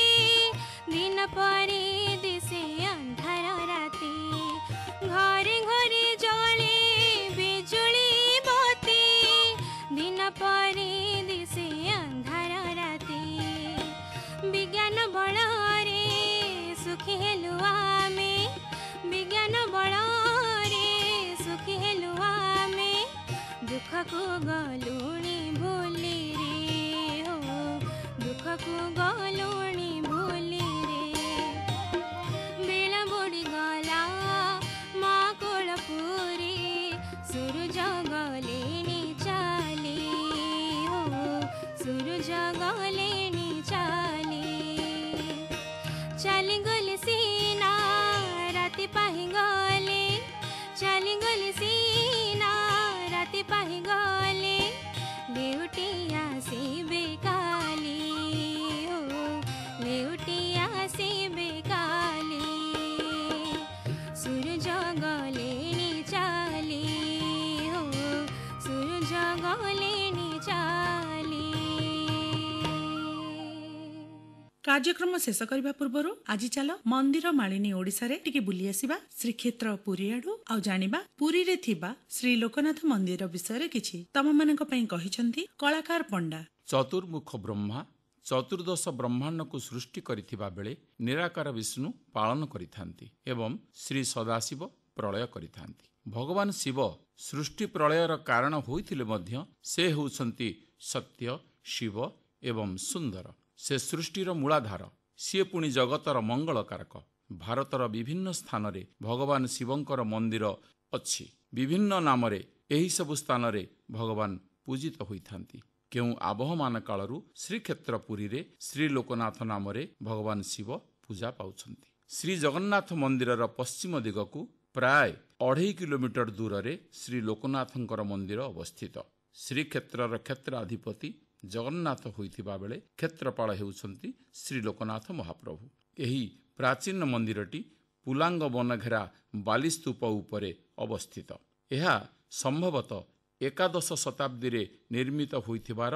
କାର୍ଯ୍ୟକ୍ରମ ଶେଷ କରିବା ପୂର୍ବରୁ ଆଜି ଚାଲ ମନ୍ଦିର ମାଳିନୀ ଓଡ଼ିଶାରେ ଟିକେ ବୁଲି ଆସିବା, ଶ୍ରୀକ୍ଷେତ୍ର ପୁରୀ ଆଡୁ, ଆଉ ଜାଣିବା ପୁରୀରେ ଥିବା ଶ୍ରୀ ଲୋକନାଥ ମନ୍ଦିର ବିଷୟରେ କିଛି। ତମମାନଙ୍କ ପାଇଁ କହିଛନ୍ତି କଳାକାର ପଣ୍ଡା। ଚତୁର୍ମୁଖ ବ୍ରହ୍ମା ଚତୁର୍ଦ୍ଦଶ ବ୍ରହ୍ମାଣ୍ଡକୁ ସୃଷ୍ଟି କରିଥିବା ବେଳେ ନିରାକାର ବିଷ୍ଣୁ ପାଳନ କରିଥାନ୍ତି ଏବଂ ଶ୍ରୀ ସଦାଶିବ ପ୍ରଳୟ କରିଥାନ୍ତି। ଭଗବାନ ଶିବ ସୃଷ୍ଟି ପ୍ରଳୟର କାରଣ ହୋଇଥିଲେ ମଧ୍ୟ ସେ ହେଉଛନ୍ତି ସତ୍ୟ, ଶିବ ଏବଂ ସୁନ୍ଦର। ସେ ସୃଷ୍ଟିର ମୂଳାଧାର। ସିଏ ପୁଣି ଜଗତର ମଙ୍ଗଳକାରକ। ଭାରତର ବିଭିନ୍ନ ସ୍ଥାନରେ ଭଗବାନ ଶିବଙ୍କର ମନ୍ଦିର ଅଛି। ବିଭିନ୍ନ ନାମରେ ଏହିସବୁ ସ୍ଥାନରେ ଭଗବାନ ପୂଜିତ ହୋଇଥାନ୍ତି। କେଉଁ ଆବହମାନ କାଳରୁ ଶ୍ରୀକ୍ଷେତ୍ର ପୁରୀରେ ଶ୍ରୀ ଲୋକନାଥ ନାମରେ ଭଗବାନ ଶିବ ପୂଜା ପାଉଛନ୍ତି। ଶ୍ରୀ ଜଗନ୍ନାଥ ମନ୍ଦିରର ପଶ୍ଚିମ ଦିଗକୁ ପ୍ରାୟ 2.5 କିଲୋମିଟର ଦୂରରେ ଶ୍ରୀ ଲୋକନାଥଙ୍କର ମନ୍ଦିର ଅବସ୍ଥିତ। ଶ୍ରୀକ୍ଷେତ୍ରର କ୍ଷେତ୍ରାଧିପତି ଜଗନ୍ନାଥ ହୋଇଥିବା ବେଳେ କ୍ଷେତ୍ରପାଳ ହେଉଛନ୍ତି ଶ୍ରୀ ଲୋକନାଥ ମହାପ୍ରଭୁ। ଏହି ପ୍ରାଚୀନ ମନ୍ଦିରଟି ପୁଲାଙ୍ଗ ବନଘେରା ବାଲିସ୍ତୂପ ଉପରେ ଅବସ୍ଥିତ। ଏହା ସମ୍ଭବତଃ ଏକାଦଶ ଶତାବ୍ଦୀରେ ନିର୍ମିତ ହୋଇଥିବାର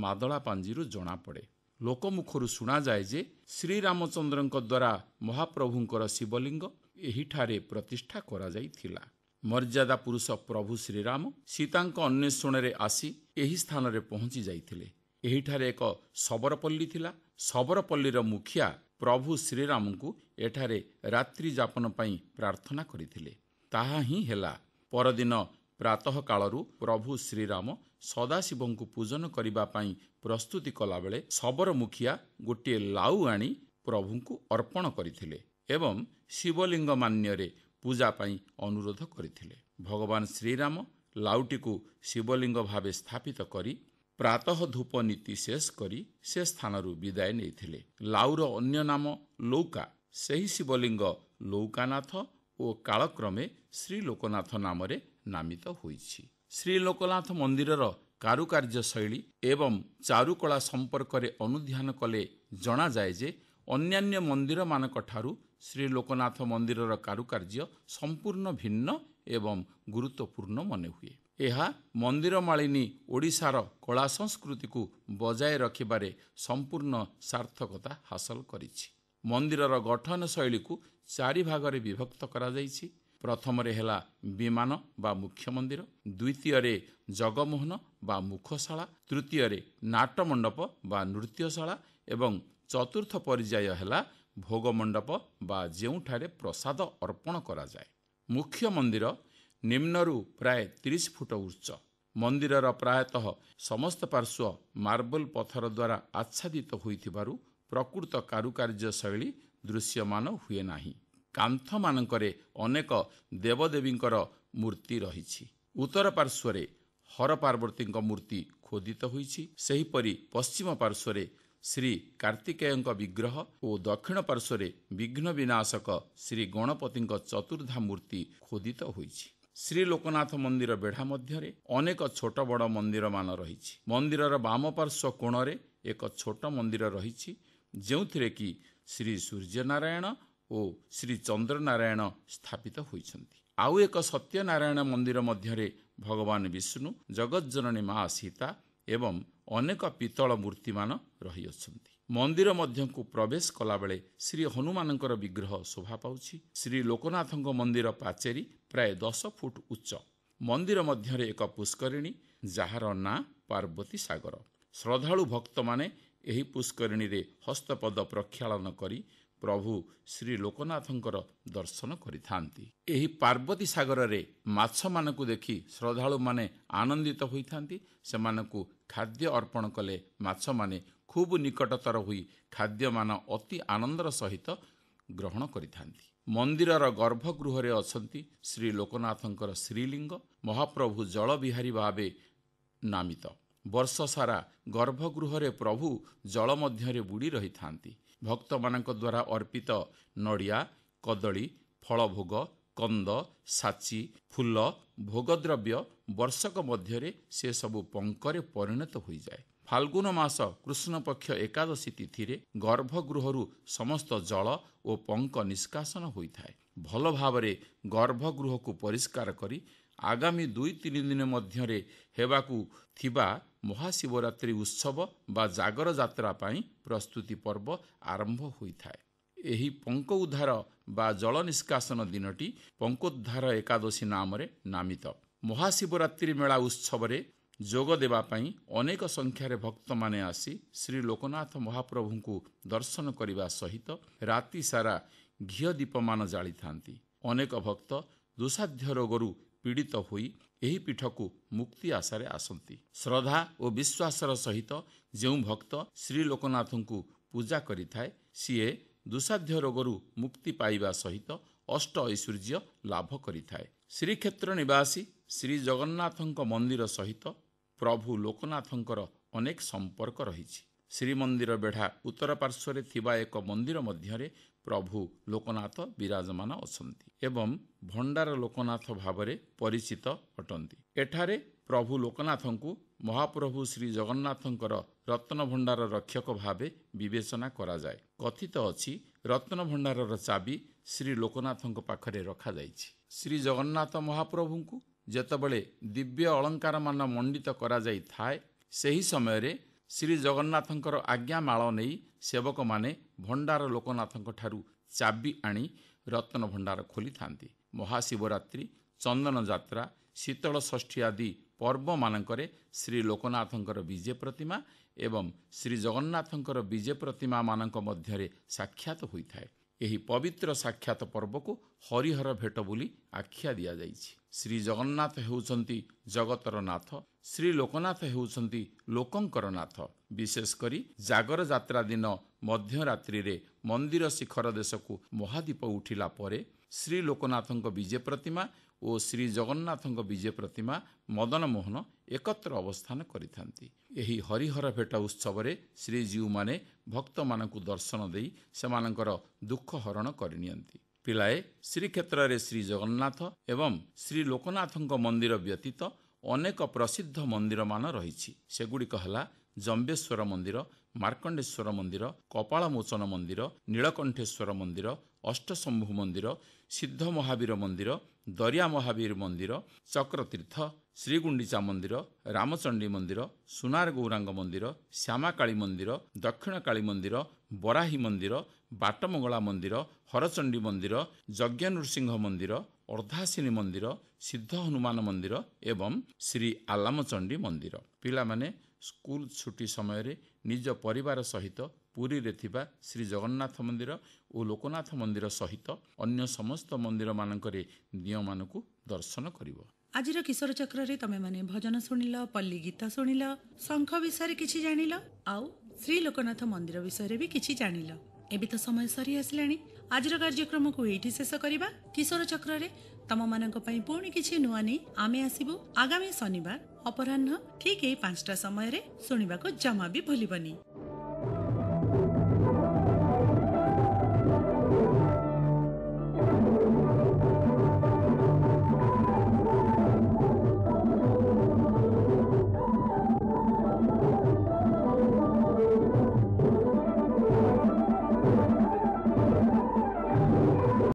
ମାଦଳା ପାଞ୍ଜିରୁ ଜଣାପଡ଼େ। ଲୋକମୁଖରୁ ଶୁଣାଯାଏ ଯେ ଶ୍ରୀରାମଚନ୍ଦ୍ରଙ୍କ ଦ୍ୱାରା ମହାପ୍ରଭୁଙ୍କର ଶିବଲିଙ୍ଗ ଏହିଠାରେ ପ୍ରତିଷ୍ଠା କରାଯାଇଥିଲା। ମର୍ଯ୍ୟାଦା ପୁରୁଷ ପ୍ରଭୁ ଶ୍ରୀରାମ ସୀତାଙ୍କ ଅନ୍ୱେଷଣରେ ଆସି ଏହି ସ୍ଥାନରେ ପହଞ୍ଚି ଯାଇଥିଲେ। ଏହିଠାରେ ଏକ ଶବରପଲ୍ଲୀ ଥିଲା। ଶବରପଲ୍ଲୀର ମୁଖିଆ ପ୍ରଭୁ ଶ୍ରୀରାମଙ୍କୁ ଏଠାରେ ରାତ୍ରି ଯାପନ ପାଇଁ ପ୍ରାର୍ଥନା କରିଥିଲେ। ତାହା ହିଁ ହେଲା। ପରଦିନ ପ୍ରାତଃ କାଳରୁ ପ୍ରଭୁ ଶ୍ରୀରାମ ସଦାଶିବଙ୍କୁ ପୂଜନ କରିବା ପାଇଁ ପ୍ରସ୍ତୁତି କଲାବେଳେ ଶବର ମୁଖିଆ ଗୋଟିଏ ଲାଉ ଆଣି ପ୍ରଭୁଙ୍କୁ ଅର୍ପଣ କରିଥିଲେ ଏବଂ ଶିବଲିଙ୍ଗ ମାନ୍ୟରେ ପୂଜା ପାଇଁ ଅନୁରୋଧ କରିଥିଲେ। ଭଗବାନ ଶ୍ରୀରାମ ଲାଉଟିକୁ ଶିବଲିଙ୍ଗ ଭାବେ ସ୍ଥାପିତ କରି ପ୍ରାତଃ ଧୂପ ନୀତି ଶେଷ କରି ସେ ସ୍ଥାନରୁ ବିଦାୟ ନେଇଥିଲେ। ଲାଉର ଅନ୍ୟ ନାମ ଲୌକା। ସେହି ଶିବଲିଙ୍ଗ ଲୌକାନାଥ ଓ କାଳକ୍ରମେ ଶ୍ରୀ ଲୋକନାଥ ନାମରେ ନାମିତ ହୋଇଛି। ଶ୍ରୀ ଲୋକନାଥ ମନ୍ଦିରର କାରୁକାର୍ଯ୍ୟ ଶୈଳୀ ଏବଂ ଚାରୁକଳା ସମ୍ପର୍କରେ ଅନୁଧ୍ୟାନ କଲେ ଜଣାଯାଏ ଯେ ଅନ୍ୟାନ୍ୟ ମନ୍ଦିରମାନଙ୍କ ଠାରୁ ଶ୍ରୀ ଲୋକନାଥ ମନ୍ଦିରର କାରୁକାର୍ଯ୍ୟ ସମ୍ପୂର୍ଣ୍ଣ ଭିନ୍ନ ଏବଂ ଗୁରୁତ୍ୱପୂର୍ଣ୍ଣ ମନେହୁଏ। ଏହା ମନ୍ଦିର ମାଳିନୀ ଓଡ଼ିଶାର କଳା ସଂସ୍କୃତିକୁ ବଜାୟ ରଖିବାରେ ସମ୍ପୂର୍ଣ୍ଣ ସାର୍ଥକତା ହାସଲ କରିଛି। ମନ୍ଦିରର ଗଠନ ଶୈଳୀକୁ 4 ଭାଗରେ ବିଭକ୍ତ କରାଯାଇଛି। ପ୍ରଥମରେ ହେଲା ବିମାନ ବା ମୁଖ୍ୟ ମନ୍ଦିର, ଦ୍ୱିତୀୟରେ ଜଗମୋହନ ବା ମୁଖଶାଳା, ତୃତୀୟରେ ନାଟମଣ୍ଡପ ବା ନୃତ୍ୟଶାଳା ଏବଂ ଚତୁର୍ଥ ପର୍ଯ୍ୟାୟ ହେଲା ଭୋଗମଣ୍ଡପ ବା ଯେଉଁଠାରେ ପ୍ରସାଦ ଅର୍ପଣ କରାଯାଏ। ମୁଖ୍ୟ ମନ୍ଦିର ନିମ୍ନରୁ ପ୍ରାୟ 30 ଫୁଟ ଉଚ୍ଚ। ମନ୍ଦିରର ପ୍ରାୟତଃ ସମସ୍ତ ପାର୍ଶ୍ୱ ମାର୍ବଲ ପଥର ଦ୍ୱାରା ଆଚ୍ଛାଦିତ ହୋଇଥିବାରୁ ପ୍ରକୃତ କାରୁକାର୍ଯ୍ୟ ଶୈଳୀ ଦୃଶ୍ୟମାନ ହୁଏ ନାହିଁ। କାନ୍ଥମାନଙ୍କରେ ଅନେକ ଦେବଦେବୀଙ୍କର ମୂର୍ତ୍ତି ରହିଛି। ଉତ୍ତର ପାର୍ଶ୍ୱରେ ହର ପାର୍ବତୀଙ୍କ ମୂର୍ତ୍ତି ଖୋଦିତ ହୋଇଛି। ସେହିପରି ପଶ୍ଚିମ ପାର୍ଶ୍ୱରେ ଶ୍ରୀ କାର୍ତ୍ତିକେୟଙ୍କ ବିଗ୍ରହ ଓ ଦକ୍ଷିଣ ପାର୍ଶ୍ୱରେ ବିଘ୍ନ ବିନାଶକ ଶ୍ରୀ ଗଣପତିଙ୍କ ଚତୁର୍ଦ୍ଧା ମୂର୍ତ୍ତି ଖୋଦିତ ହୋଇଛି। ଶ୍ରୀ ଲୋକନାଥ ମନ୍ଦିର ବେଢ଼ା ମଧ୍ୟରେ ଅନେକ ଛୋଟ ବଡ଼ ମନ୍ଦିରମାନ ରହିଛି। ମନ୍ଦିରର ବାମ ପାର୍ଶ୍ୱ କୋଣରେ ଏକ ଛୋଟ ମନ୍ଦିର ରହିଛି, ଯେଉଁଥିରେ କି ଶ୍ରୀ ସୂର୍ଯ୍ୟନାରାୟଣ ଓ ଶ୍ରୀ ଚନ୍ଦ୍ରନାରାୟଣ ସ୍ଥାପିତ ହୋଇଛନ୍ତି। ଆଉ ଏକ ସତ୍ୟନାରାୟଣ ମନ୍ଦିର ମଧ୍ୟରେ ଭଗବାନ ବିଷ୍ଣୁ, ଜଗଜ୍ଜନନୀ ମା ସୀତା ଏବଂ ଅନେକ ପିତ୍ତଳ ମୂର୍ତ୍ତିମାନ ରହିଅଛନ୍ତି। ମନ୍ଦିର ମଧ୍ୟକୁ ପ୍ରବେଶ କଲାବେଳେ ଶ୍ରୀ ହନୁମାନଙ୍କର ବିଗ୍ରହ ଶୋଭା ପାଉଛି। ଶ୍ରୀ ଲୋକନାଥଙ୍କ ମନ୍ଦିର ପାଚେରୀ ପ୍ରାୟ 10 ଫୁଟ ଉଚ୍ଚ। ମନ୍ଦିର ମଧ୍ୟରେ ଏକ ପୁଷ୍କରିଣୀ, ଯାହାର ନାଁ ପାର୍ବତୀ ସାଗର। ଶ୍ରଦ୍ଧାଳୁ ଭକ୍ତମାନେ ଏହି ପୁଷ୍କରିଣୀରେ ହସ୍ତପଦ ପ୍ରକ୍ଷାଳନ କରି ପ୍ରଭୁ ଶ୍ରୀ ଲୋକନାଥଙ୍କର ଦର୍ଶନ କରିଥାନ୍ତି। ଏହି ପାର୍ବତୀ ସାଗରରେ ମାଛମାନଙ୍କୁ ଦେଖି ଶ୍ରଦ୍ଧାଳୁମାନେ ଆନନ୍ଦିତ ହୋଇଥାନ୍ତି। ସେମାନଙ୍କୁ ଖାଦ୍ୟ ଅର୍ପଣ କଲେ ମାଛମାନେ ଖୁବ୍ ନିକଟତର ହୋଇ ଖାଦ୍ୟମାନ ଅତି ଆନନ୍ଦର ସହିତ ଗ୍ରହଣ କରିଥାନ୍ତି। ମନ୍ଦିରର ଗର୍ଭଗୃହରେ ଅଛନ୍ତି ଶ୍ରୀ ଲୋକନାଥଙ୍କର ଶ୍ରୀଲିଙ୍ଗ। ମହାପ୍ରଭୁ ଜଳବିହାରୀ ଭାବେ ନାମିତ। ବର୍ଷ ସାରା ଗର୍ଭଗୃହରେ ପ୍ରଭୁ ଜଳ ମଧ୍ୟରେ ବୁଡ଼ି ରହିଥାନ୍ତି। ଭକ୍ତମାନଙ୍କ ଦ୍ୱାରା ଅର୍ପିତ ନଡ଼ିଆ, କଦଳୀ, ଫଳଭୋଗ, କନ୍ଦ, ସାଚି, ଫୁଲ, ଭୋଗଦ୍ରବ୍ୟ ବର୍ଷକ ମଧ୍ୟରେ ସେସବୁ ପଙ୍କରେ ପରିଣତ ହୋଇଯାଏ। ଫାଲ୍ଗୁନ ମାସ କୃଷ୍ଣପକ୍ଷ ଏକାଦଶୀ ତିଥିରେ ଗର୍ଭଗୃହରୁ ସମସ୍ତ ଜଳ ଓ ପଙ୍କ ନିଷ୍କାସନ ହୋଇଥାଏ। ଭଲ ଭାବରେ ଗର୍ଭଗୃହକୁ ପରିଷ୍କାର କରି ଆଗାମୀ 2-3 ଦିନ ମଧ୍ୟରେ ହେବାକୁ ଥିବା ମହାଶିବରାତ୍ରି ଉତ୍ସବ ବା ଜାଗର ଯାତ୍ରା ପାଇଁ ପ୍ରସ୍ତୁତି ପର୍ବ ଆରମ୍ଭ ହୋଇଥାଏ। ଏହି ପଙ୍କ ଉଦ୍ଧାର ବା ଜଳ ନିଷ୍କାସନ ଦିନଟି ପଙ୍କୋଦ୍ଧାର ଏକାଦଶୀ ନାମରେ ନାମିତ। ମହାଶିବରାତ୍ରି ମେଳା ଉତ୍ସବରେ ଯୋଗ ଦେବା ପାଇଁ ଅନେକ ସଂଖ୍ୟାରେ ଭକ୍ତମାନେ ଆସି ଶ୍ରୀ ଲୋକନାଥ ମହାପ୍ରଭୁଙ୍କୁ ଦର୍ଶନ କରିବା ସହିତ ରାତି ସାରା ଘିଅ ଦୀପମାନ ଜାଳିଥାନ୍ତି। ଅନେକ ଭକ୍ତ ଦୁଃସାଧ୍ୟ ରୋଗରୁ ପୀଡ଼ିତ ହୋଇ ଏହି ପୀଠକୁ ମୁକ୍ତି ଆଶାରେ ଆସନ୍ତି। ଶ୍ରଦ୍ଧା ଓ ବିଶ୍ୱାସର ସହିତ ଯେଉଁ ଭକ୍ତ ଶ୍ରୀ ଲୋକନାଥଙ୍କୁ ପୂଜା କରିଥାଏ ସିଏ ଦୁଃସାଧ୍ୟ ରୋଗରୁ ମୁକ୍ତି ପାଇବା ସହିତ ଅଷ୍ଟ ଐଶ୍ୱର୍ଯ୍ୟ ଲାଭ କରିଥାଏ। ଶ୍ରୀକ୍ଷେତ୍ର ନିବାସୀ ଶ୍ରୀ ଜଗନ୍ନାଥଙ୍କ ମନ୍ଦିର ସହିତ ପ୍ରଭୁ ଲୋକନାଥଙ୍କର ଅନେକ ସମ୍ପର୍କ ରହିଛି। ଶ୍ରୀମନ୍ଦିର ବେଢ଼ା ଉତ୍ତର ପାର୍ଶ୍ୱରେ ଥିବା ଏକ ମନ୍ଦିର ମଧ୍ୟରେ ପ୍ରଭୁ ଲୋକନାଥ ବିରାଜମାନ ଅଛନ୍ତି ଏବଂ ଭଣ୍ଡାର ଲୋକନାଥ ଭାବରେ ପରିଚିତ ଅଟନ୍ତି। ଏଠାରେ ପ୍ରଭୁ ଲୋକନାଥଙ୍କୁ ମହାପ୍ରଭୁ ଶ୍ରୀ ଜଗନ୍ନାଥଙ୍କର ରତ୍ନଭଣ୍ଡାର ରକ୍ଷକ ଭାବେ ବିବେଚନା କରାଯାଏ। କଥିତ ଅଛି ରତ୍ନଭଣ୍ଡାରର ଚାବି ଶ୍ରୀ ଲୋକନାଥଙ୍କ ପାଖରେ ରଖାଯାଇଛି। ଶ୍ରୀ ଜଗନ୍ନାଥ ମହାପ୍ରଭୁଙ୍କୁ ଯେତେବେଳେ ଦିବ୍ୟ ଅଳଙ୍କାରମାନ ମଣ୍ଡିତ କରାଯାଇଥାଏ ସେହି ସମୟରେ ଶ୍ରୀ ଜଗନ୍ନାଥଙ୍କର ଆଜ୍ଞାମାଳ ନେଇ ସେବକମାନେ ଭଣ୍ଡାର ଲୋକନାଥଙ୍କ ଠାରୁ ଚାବି ଆଣି ରତ୍ନଭଣ୍ଡାର ଖୋଲିଥାନ୍ତି। ମହାଶିବରାତ୍ରି, ଚନ୍ଦନ ଯାତ୍ରା, ଶୀତଳ ଷଷ୍ଠୀ ଆଦି ପର୍ବମାନଙ୍କରେ ଶ୍ରୀ ଲୋକନାଥଙ୍କର ବିଜେ ପ୍ରତିମା ଏବଂ ଶ୍ରୀ ଜଗନ୍ନାଥଙ୍କର ବିଜେ ପ୍ରତିମାମାନଙ୍କ ମଧ୍ୟରେ ସାକ୍ଷାତ ହୋଇଥାଏ। ଏହି ପବିତ୍ର ସାକ୍ଷାତ ପର୍ବକୁ ହରିହର ଭେଟ ବୋଲି ଆଖ୍ୟା ଦିଆଯାଇଛି। ଶ୍ରୀ ଜଗନ୍ନାଥ ହେଉଛନ୍ତି ଜଗତର ନାଥ, ଶ୍ରୀ ଲୋକନାଥ ହେଉଛନ୍ତି ଲୋକଙ୍କର ନାଥ। ବିଶେଷ କରି ଜାଗର ଯାତ୍ରା ଦିନ ମଧ୍ୟରାତ୍ରିରେ ମନ୍ଦିର ଶିଖର ଦେଶକୁ ମହାଦୀପ ଉଠିଲା ପରେ ଶ୍ରୀ ଲୋକନାଥଙ୍କ ବିଜେ ପ୍ରତିମା ଓ ଶ୍ରୀ ଜଗନ୍ନାଥଙ୍କ ବିଜେ ପ୍ରତିମା ମଦନମୋହନ ଏକତ୍ର ଅବସ୍ଥାନ କରିଥାନ୍ତି। ଏହି ହରିହର ଭେଟ ଉତ୍ସବରେ ଶ୍ରୀଜୀଉମାନେ ଭକ୍ତମାନଙ୍କୁ ଦର୍ଶନ ଦେଇ ସେମାନଙ୍କର ଦୁଃଖ ହରଣ କରିନିଅନ୍ତି। ପିଲାଏ, ଶ୍ରୀକ୍ଷେତ୍ରରେ ଶ୍ରୀ ଜଗନ୍ନାଥ ଏବଂ ଶ୍ରୀ ଲୋକନାଥଙ୍କ ମନ୍ଦିର ବ୍ୟତୀତ ଅନେକ ପ୍ରସିଦ୍ଧ ମନ୍ଦିରମାନ ରହିଛି। ସେଗୁଡ଼ିକ ହେଲା ଜମ୍ବେଶ୍ୱର ମନ୍ଦିର, ମାର୍କଣ୍ଡେଶ୍ୱର ମନ୍ଦିର, କପାଳମୋଚନ ମନ୍ଦିର, ନୀଳକଣ୍ଠେଶ୍ୱର ମନ୍ଦିର, ଅଷ୍ଟଶମ୍ଭୁ ମନ୍ଦିର, ସିଦ୍ଧ ମହାବୀର ମନ୍ଦିର, ଦରିଆ ମହାବୀର ମନ୍ଦିର, ଚକ୍ରତୀର୍ଥ, ଶ୍ରୀଗୁଣ୍ଡିଚା ମନ୍ଦିର, ରାମଚଣ୍ଡୀ ମନ୍ଦିର, ସୁନାର ଗୌରାଙ୍ଗ ମନ୍ଦିର, ଶ୍ୟାମାକାଳୀ ମନ୍ଦିର, ଦକ୍ଷିଣକାଳୀ ମନ୍ଦିର, ବରାହୀ ମନ୍ଦିର, ବାଟମଙ୍ଗଳା ମନ୍ଦିର, ହରଚଣ୍ଡୀ ମନ୍ଦିର, ଯଜ୍ଞ ନୃସିଂହ ମନ୍ଦିର, ଅର୍ଦ୍ଧାସିନୀ ମନ୍ଦିର, ସିଦ୍ଧ ହନୁମାନ ମନ୍ଦିର ଏବଂ ଶ୍ରୀ ଆଲାମଚଣ୍ଡୀ ମନ୍ଦିର। ପିଲାମାନେ ସ୍କୁଲ ଛୁଟି ସମୟରେ ନିଜ ପରିବାର ସହିତ ପୁରୀରେ ଥିବା ଶ୍ରୀ ଜଗନ୍ନାଥ ମନ୍ଦିର ଓ ଲୋକନାଥ ମନ୍ଦିର ସହିତ ଅନ୍ୟ ସମସ୍ତ ମନ୍ଦିରମାନଙ୍କରେ ଦିଅଁମାନଙ୍କୁ ଦର୍ଶନ କରିବ। ଆଜିର କିଶୋର ଚକ୍ରରେ ତମେମାନେ ଭଜନ ଶୁଣିଲ, ପଲ୍ଲୀ ଗୀତ ଶୁଣିଲ, ଶଙ୍ଖ ବିଷୟରେ କିଛି ଜାଣିଲ, ଆଉ ଶ୍ରୀ ଲୋକନାଥ ମନ୍ଦିର ବିଷୟରେ ବି କିଛି ଜାଣିଲ। ଏବେ ତ ସମୟ ସରି ଆସିଲାଣି। ଆଜିର କାର୍ଯ୍ୟକ୍ରମକୁ ଏଇଠି ଶେଷ କରିବା। କିଶୋର ଚକ୍ରରେ ତମମାନଙ୍କ ପାଇଁ ପୁଣି କିଛି ନୂଆ ନେଇ ଆମେ ଆସିବୁ ଆଗାମୀ ଶନିବାର ଅପରାହ୍ନ ଠିକ୍ ଏଇ 5ଟା ସମୟରେ। ଶୁଣିବାକୁ ଜମା ବି ଭୁଲିବନି।